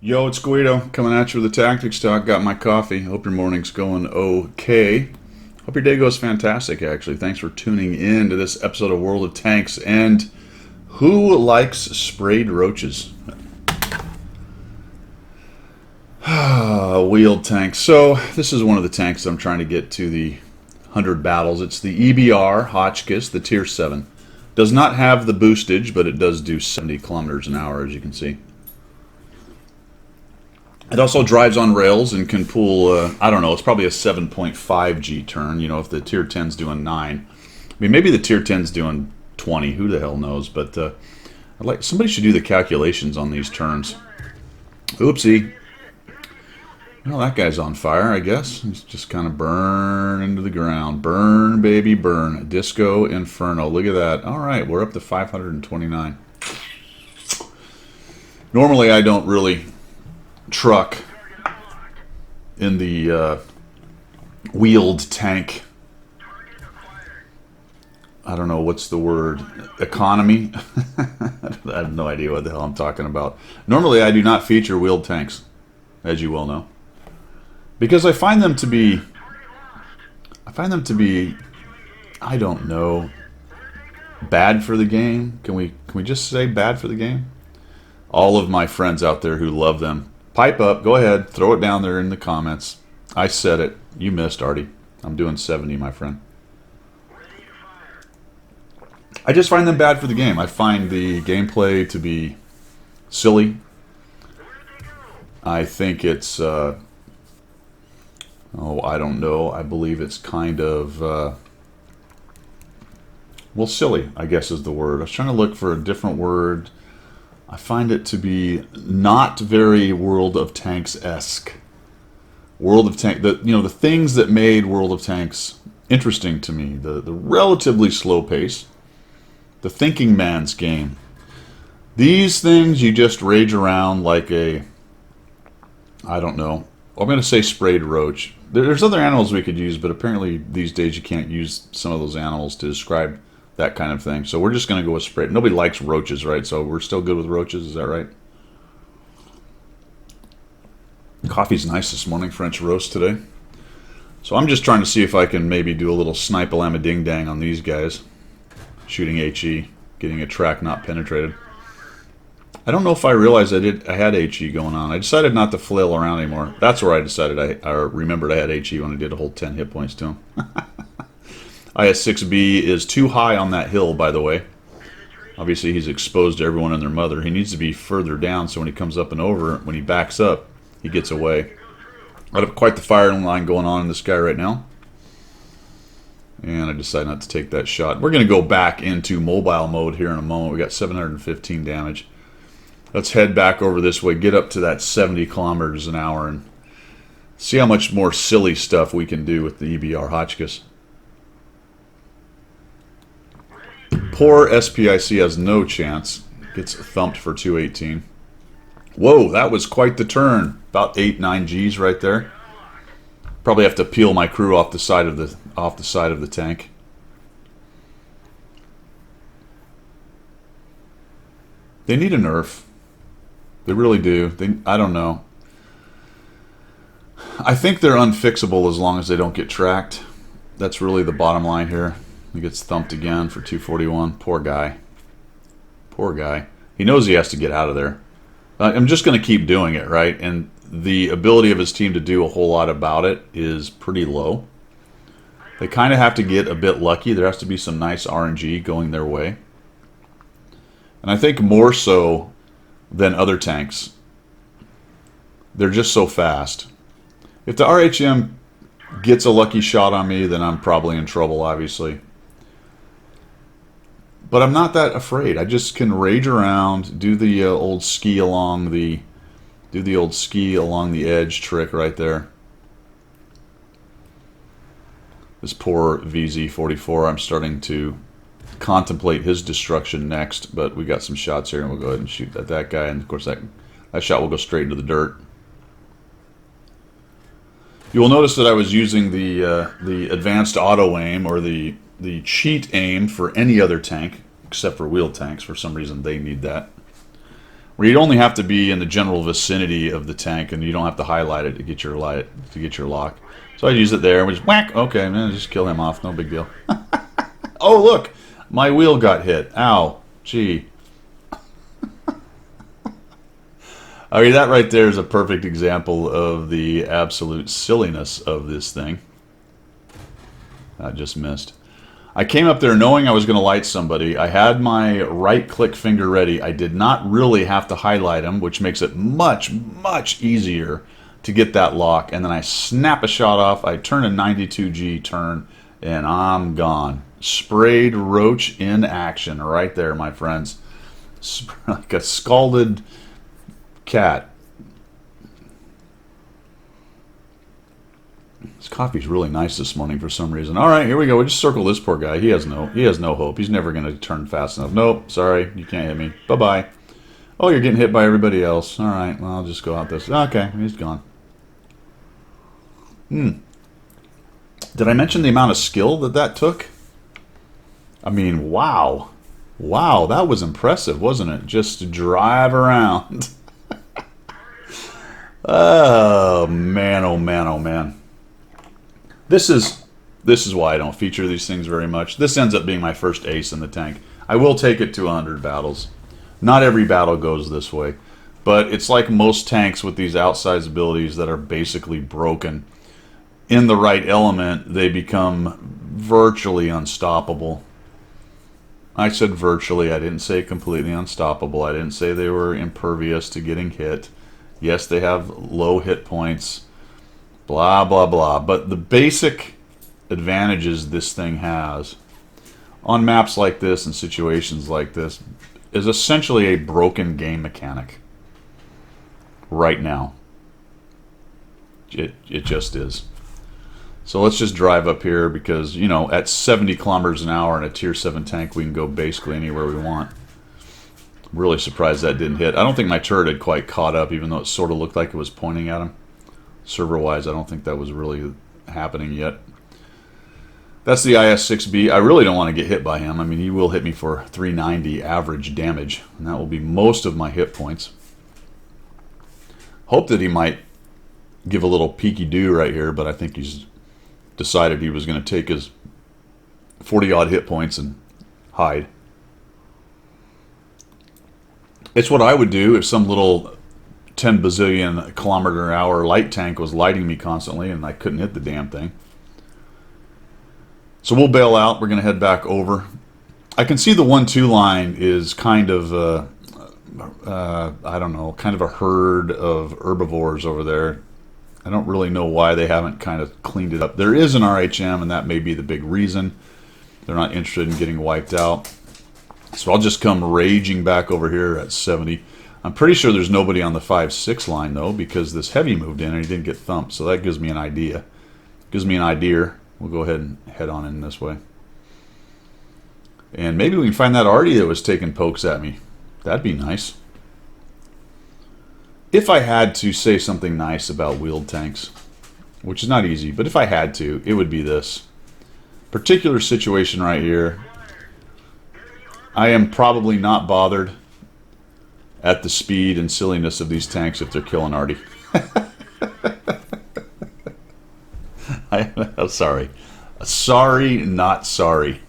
Yo, it's Guido coming at you with the Tactics Talk. Got my coffee. Hope your morning's going okay. Hope your day goes fantastic, actually. Thanks for tuning in to this episode of World of Tanks. And who likes sprayed roaches? Wheeled tanks. So, this is one of the tanks I'm trying to get to the 100 battles. It's the EBR Hotchkiss, the Tier 7. Does not have the boostage, but it does do 70 kilometers an hour, as you can see. It also drives on rails and can pull, I don't know, it's probably a 7.5 G turn, you know, if the Tier 10's doing 9. I mean, maybe the Tier 10's doing 20, who the hell knows, but somebody should do the calculations on these turns. Oopsie. Well, that guy's on fire, I guess. He's just kind of burning to the ground. Burn, baby, burn. Disco Inferno. Look at that. All right, we're up to 529. Normally, I don't really truck in the wheeled tank. I don't know what's the word, economy. I have no idea what the hell I'm talking about. Normally I do not feature wheeled tanks, as you well know, because I find them to be I don't know, bad for the game. Can we just say bad for the game? All of my friends out there who love them, pipe up, go ahead, throw it down there in the comments. I said it. You missed, Artie. I'm doing 70, my friend. I just find them bad for the game. I find the gameplay to be silly. I think it's, I don't know. I believe it's kind of, well, silly, I guess is the word. I was trying to look for a different word. I find it to be not very World of Tanks-esque. World of Tanks, the things that made World of Tanks interesting to me, the relatively slow pace, the thinking man's game. These things you just rage around like a, I don't know, I'm going to say sprayed roach. There's other animals we could use, but apparently these days you can't use some of those animals to describe that kind of thing. So we're just going to go with sprayed. Nobody likes roaches, right? So we're still good with roaches, is that right? Coffee's nice this morning, French roast today. So I'm just trying to see if I can maybe do a little snipe-a-lama-ding-dang on these guys. Shooting HE, getting a track not penetrated. I don't know if I realized I had HE going on. I decided not to flail around anymore. That's where I decided I remembered I had HE when I did a whole 10 hit points to him. IS-6B is too high on that hill, by the way. Obviously, he's exposed to everyone and their mother. He needs to be further down, so when he comes up and over, when he backs up, he gets away. I have quite the firing line going on in this guy right now. And I decided not to take that shot. We're going to go back into mobile mode here in a moment. We got 715 damage. Let's head back over this way, get up to that 70 kilometers an hour, and see how much more silly stuff we can do with the EBR Hotchkiss. Poor SPIC has no chance. Gets thumped for 218. Whoa, that was quite the turn. About 8-9 Gs right there. Probably have to peel my crew off the side of the tank. They need a nerf. They really do. I don't know. I think they're unfixable as long as they don't get tracked. That's really the bottom line here. He gets thumped again for 241. Poor guy. Poor guy. He knows he has to get out of there. I'm just going to keep doing it, right? And the ability of his team to do a whole lot about it is pretty low. They kind of have to get a bit lucky. There has to be some nice RNG going their way. And I think more so than other tanks. They're just so fast. If the RHM gets a lucky shot on me, then I'm probably in trouble, obviously. But I'm not that afraid. I just can rage around, do the old ski along the edge trick right there. This poor VZ44, I'm starting to contemplate his destruction next, but we got some shots here, and we'll go ahead and shoot at that guy, and of course that shot will go straight into the dirt. You will notice that I was using the advanced auto aim, or the cheat aim for any other tank except for wheeled tanks. For some reason they need that. where you'd only have to be in the general vicinity of the tank, and you don't have to highlight it to get your lock. So I'd use it there, and we just whack. Okay, man, just kill him off. No big deal. Oh, look, my wheel got hit. Ow, gee. I mean, that right there is a perfect example of the absolute silliness of this thing. I just missed. I came up there knowing I was going to light somebody. I had my right-click finger ready. I did not really have to highlight him, which makes it much, much easier to get that lock. And then I snap a shot off. I turn a 92G turn, and I'm gone. Sprayed Roach in action right there, my friends. Like a scalded cat. This coffee's really nice this morning for some reason. All right, here we go. We just circle this poor guy. He has no hope. He's never going to turn fast enough. Nope, sorry, you can't hit me. Bye-bye. Oh, you're getting hit by everybody else. All right, well, I'll just go out this. Okay, he's gone. Did I mention the amount of skill that took? I mean, wow. Wow, that was impressive, wasn't it? Just to drive around. Oh, man, oh, man, oh, man. This is why I don't feature these things very much. This ends up being my first ace in the tank. I will take it to 100 battles. Not every battle goes this way. But it's like most tanks with these outsized abilities that are basically broken. In the right element, they become virtually unstoppable. I said virtually. I didn't say completely unstoppable. I didn't say they were impervious to getting hit. Yes, they have low hit points. Blah, blah, blah. But the basic advantages this thing has on maps like this and situations like this is essentially a broken game mechanic. Right now. It just is. So let's just drive up here because, you know, at 70 kilometers an hour in a tier 7 tank, we can go basically anywhere we want. I'm really surprised that didn't hit. I don't think my turret had quite caught up, even though it sort of looked like it was pointing at him. Server-wise, I don't think that was really happening yet. That's the IS-6B. I really don't want to get hit by him. I mean, he will hit me for 390 average damage, and that will be most of my hit points. Hope that he might give a little peeky-do right here, but I think he's decided he was going to take his 40-odd hit points and hide. It's what I would do if some little 10 bazillion kilometer an hour light tank was lighting me constantly and I couldn't hit the damn thing. So we'll bail out. We're going to head back over. I can see the 1-2 line is kind of, I don't know, kind of a herd of herbivores over there. I don't really know why they haven't kind of cleaned it up. There is an RHM, and that may be the big reason. They're not interested in getting wiped out. So I'll just come raging back over here at 70. I'm pretty sure there's nobody on the 5-6 line, though, because this heavy moved in and he didn't get thumped. So that gives me an idea. Gives me an idea. We'll go ahead and head on in this way. And maybe we can find that Artie that was taking pokes at me. That'd be nice. If I had to say something nice about wheeled tanks, which is not easy, but if I had to, it would be this. Particular situation right here. I am probably not bothered at the speed and silliness of these tanks if they're killing Artie. I'm sorry. Sorry, not sorry.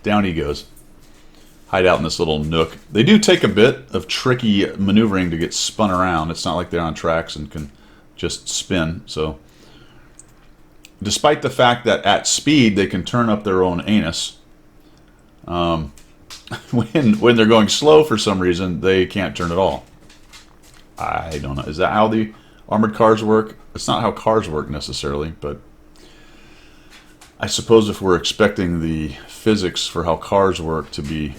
Down he goes. Hide out in this little nook. They do take a bit of tricky maneuvering to get spun around. It's not like they're on tracks and can just spin. So, despite the fact that at speed they can turn up their own anus, when they're going slow for some reason, they can't turn at all. I don't know. Is that how the armored cars work? It's not how cars work necessarily, but I suppose if we're expecting the physics for how cars work to be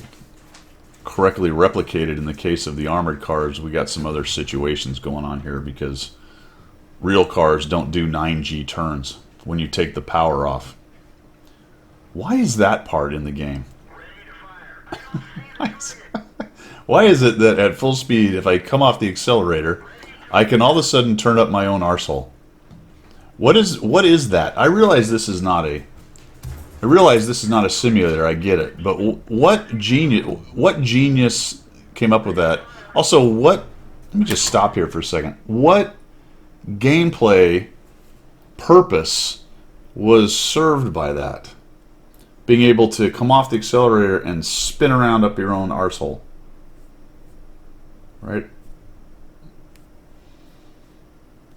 correctly replicated in the case of the armored cars, we got some other situations going on here because real cars don't do 9G turns when you take the power off. Why is that part in the game? Why is it that at full speed, if I come off the accelerator, I can all of a sudden turn up my own arsehole? What is that? I realize this is not a simulator. I get it, but what genius came up with that. Also, what? Let me just stop here for a second. What gameplay purpose was served by that? Being able to come off the accelerator and spin around up your own arsehole. Right?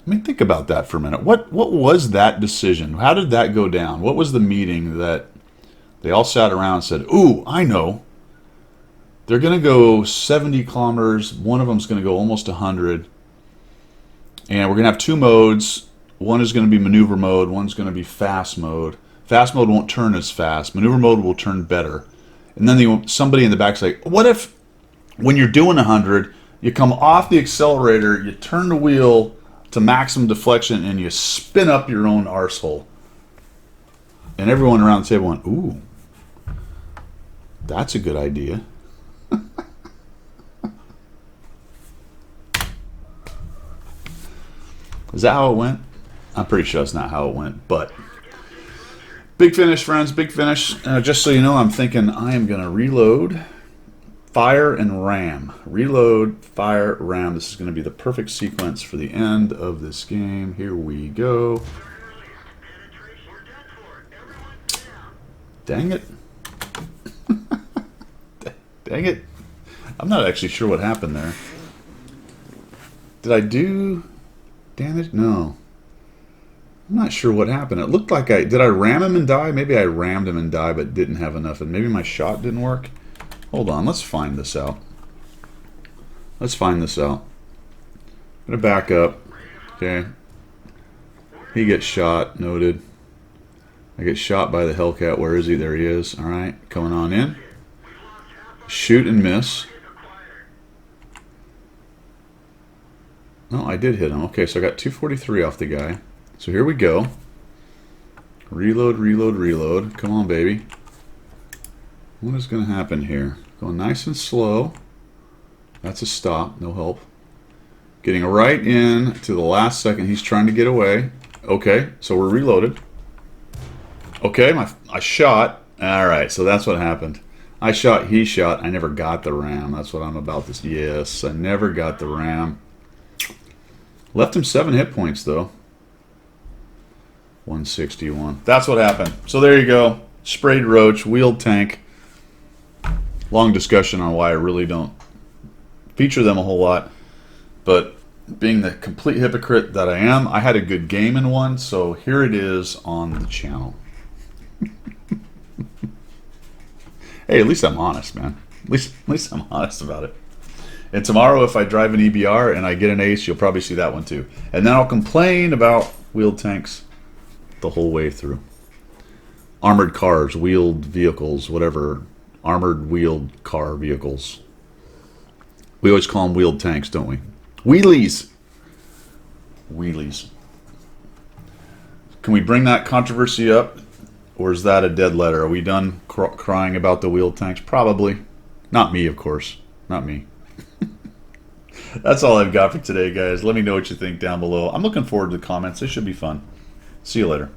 I mean, think about that for a minute. What was that decision? How did that go down? What was the meeting that they all sat around and said, ooh, I know. They're going to go 70 kilometers. One of them's going to go almost 100. And we're going to have two modes. One is going to be maneuver mode. One's going to be fast mode. Fast mode won't turn as fast. Maneuver mode will turn better. And then somebody in the back's like, what if when you're doing 100, you come off the accelerator, you turn the wheel to maximum deflection, and you spin up your own arsehole? And everyone around the table went, ooh, that's a good idea. Is that how it went? I'm pretty sure that's not how it went, but big finish, friends, big finish. Just so you know, I'm thinking I am going to reload, fire, and ram. Reload, fire, ram. This is going to be the perfect sequence for the end of this game. Here we go. Dang it. Dang it. I'm not actually sure what happened there. Did I do damage? No. I'm not sure what happened. It looked like did I ram him and die? Maybe I rammed him and died but didn't have enough, and maybe my shot didn't work. Hold on, let's find this out. Let's find this out. I'm gonna back up. Okay. He gets shot, noted. I get shot by the Hellcat. Where is he? There he is. Alright, coming on in. Shoot and miss. No, I did hit him. Okay, so I got 243 off the guy. So here we go. Reload, reload, reload. Come on, baby. What is going to happen here? Going nice and slow. That's a stop. No help. Getting right in to the last second. He's trying to get away. Okay, so we're reloaded. Okay, I shot. Alright, so that's what happened. I shot, he shot. I never got the ram. That's what I'm about to... Yes, I never got the ram. Left him 7 hit points, though. 161. That's what happened. So there you go. Sprayed Roach, wheeled tank. Long discussion on why I really don't feature them a whole lot. But being the complete hypocrite that I am, I had a good game in one, so here it is on the channel. Hey, at least I'm honest, man. At least I'm honest about it. And tomorrow, if I drive an EBR and I get an ace, you'll probably see that one too. And then I'll complain about wheeled tanks the whole way through. Armored cars, wheeled vehicles, whatever. Armored wheeled car vehicles. We always call them wheeled tanks, don't we? Wheelies. Wheelies. Can we bring that controversy up? Or is that a dead letter? Are we done crying about the wheeled tanks? Probably. Not me, of course. Not me. That's all I've got for today, guys. Let me know what you think down below. I'm looking forward to the comments. This should be fun. See you later.